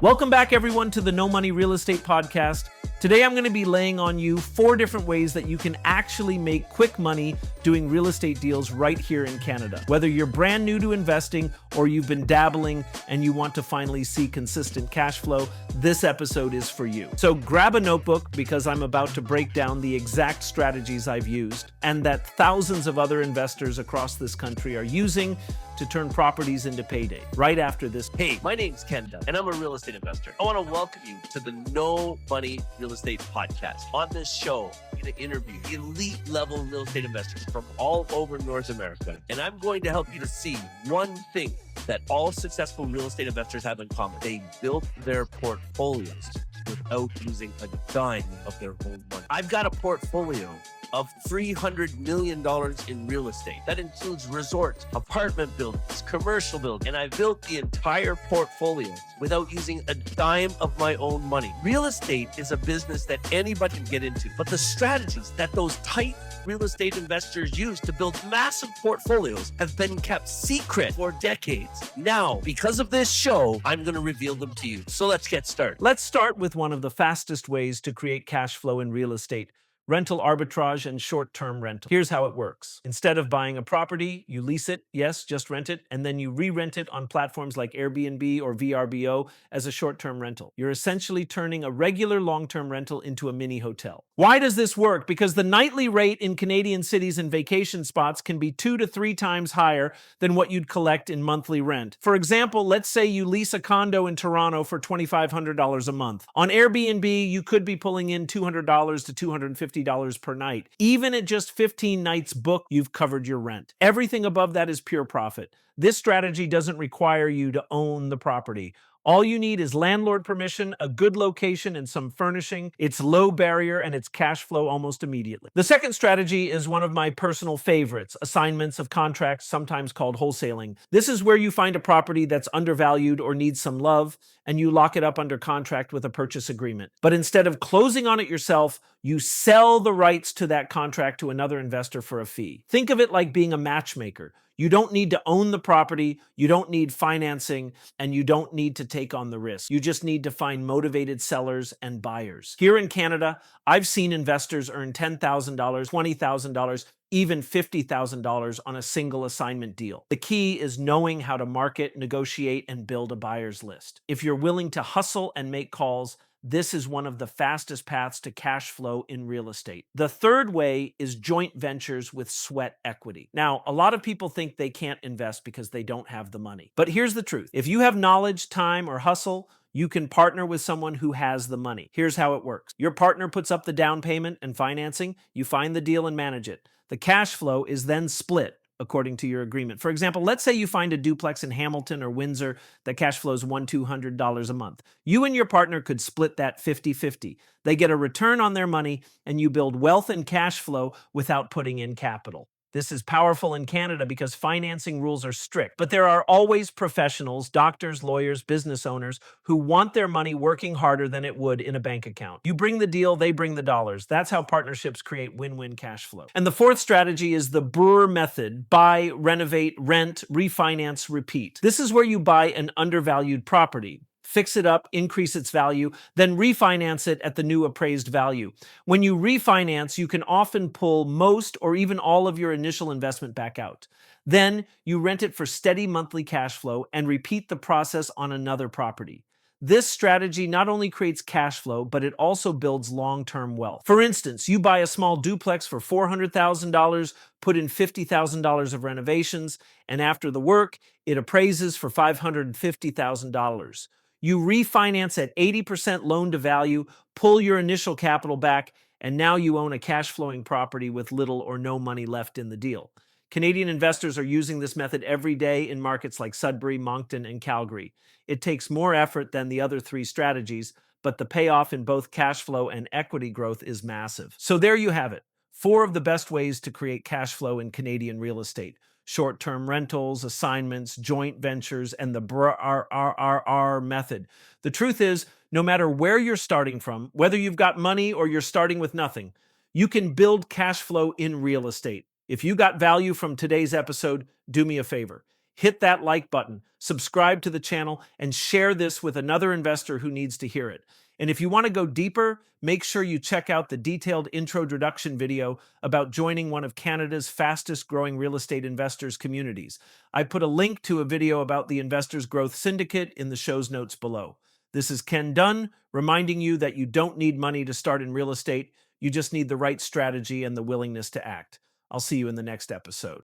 Welcome back, everyone, to the No Money Real Estate Podcast. Today, I'm going to be laying on you 4 different ways that you can actually make quick money doing real estate deals right here in Canada. Whether you're brand new to investing or you've been dabbling and you want to finally see consistent cash flow, this episode is for you. So grab a notebook because I'm about to break down the exact strategies I've used and that thousands of other investors across this country are using to turn properties into payday right after this. Hey, my name's Ken Dunn, and I'm a real estate investor. I want to welcome you to the No Money Real Estate Podcast. On this show, I'm going to interview elite level real estate investors from all over North America. And I'm going to help you to see one thing that all successful real estate investors have in common. They built their portfolios without using a dime of their own money. I've got a portfolio of $300 million in real estate. That includes resorts, apartment buildings, commercial buildings, and I built the entire portfolio without using a dime of my own money. Real estate is a business that anybody can get into, but the strategies that those tight real estate investors use to build massive portfolios have been kept secret for decades. Now, because of this show, I'm going to reveal them to you. So let's get started. Let's start with one of the fastest ways to create cash flow in real estate: rental arbitrage and short-term rental. Here's how it works. Instead of buying a property, you lease it, yes, just rent it, and then you re-rent it on platforms like Airbnb or VRBO as a short-term rental. You're essentially turning a regular long-term rental into a mini hotel. Why does this work? Because the nightly rate in Canadian cities and vacation spots can be 2 to 3 times higher than what you'd collect in monthly rent. For example, let's say you lease a condo in Toronto for $2,500 a month. On Airbnb, you could be pulling in $200 to $250 per night. Even at just 15 nights booked, you've covered your rent. Everything above that is pure profit. This strategy doesn't require you to own the property. All you need is landlord permission, a good location, and some furnishing. It's low barrier and it's cash flow almost immediately. The second strategy is one of my personal favorites: assignments of contracts, sometimes called wholesaling. This is where you find a property that's undervalued or needs some love, and you lock it up under contract with a purchase agreement. But instead of closing on it yourself, you sell the rights to that contract to another investor for a fee. Think of it like being a matchmaker. You don't need to own the property, you don't need financing, and you don't need to take on the risk. You just need to find motivated sellers and buyers. Here in Canada, I've seen investors earn $10,000, $20,000, even $50,000 on a single assignment deal. The key is knowing how to market, negotiate, and build a buyer's list. If you're willing to hustle and make calls, this is one of the fastest paths to cash flow in real estate. The third way is joint ventures with sweat equity. Now, a lot of people think they can't invest because they don't have the money. But here's the truth. If you have knowledge, time, or hustle, you can partner with someone who has the money. Here's how it works. Your partner puts up the down payment and financing. You find the deal and manage it. The cash flow is then split according to your agreement. For example, let's say you find a duplex in Hamilton or Windsor that cash flows $100-200 a month. You and your partner could split that 50-50. They get a return on their money, and you build wealth and cash flow without putting in capital. This is powerful in Canada because financing rules are strict, but there are always professionals, doctors, lawyers, business owners who want their money working harder than it would in a bank account. You bring the deal, they bring the dollars. That's how partnerships create win-win cash flow. And the fourth strategy is the BRRRR method: buy, renovate, rent, refinance, repeat. This is where you buy an undervalued property, fix it up, increase its value, then refinance it at the new appraised value. When you refinance, you can often pull most or even all of your initial investment back out. Then you rent it for steady monthly cash flow and repeat the process on another property. This strategy not only creates cash flow, but it also builds long-term wealth. For instance, you buy a small duplex for $400,000, put in $50,000 of renovations, and after the work, it appraises for $550,000. You refinance at 80% loan to value, pull your initial capital back, and now you own a cash flowing property with little or no money left in the deal. Canadian investors are using this method every day in markets like Sudbury, Moncton, and Calgary. It takes more effort than the other 3 strategies, but the payoff in both cash flow and equity growth is massive. So there you have it. 4 of the best ways to create cash flow in Canadian real estate: short-term rentals, assignments, joint ventures, and the BRRRR method. The truth is, no matter where you're starting from, whether you've got money or you're starting with nothing, you can build cash flow in real estate. If you got value from today's episode, do me a favor. hit that like button, subscribe to the channel, and share this with another investor who needs to hear it. And if you want to go deeper, make sure you check out the detailed introduction video about joining one of Canada's fastest growing real estate investors communities. I put a link to a video about the Investors Growth Syndicate in the show's notes below. This is Ken Dunn, reminding you that you don't need money to start in real estate. You just need the right strategy and the willingness to act. I'll see you in the next episode.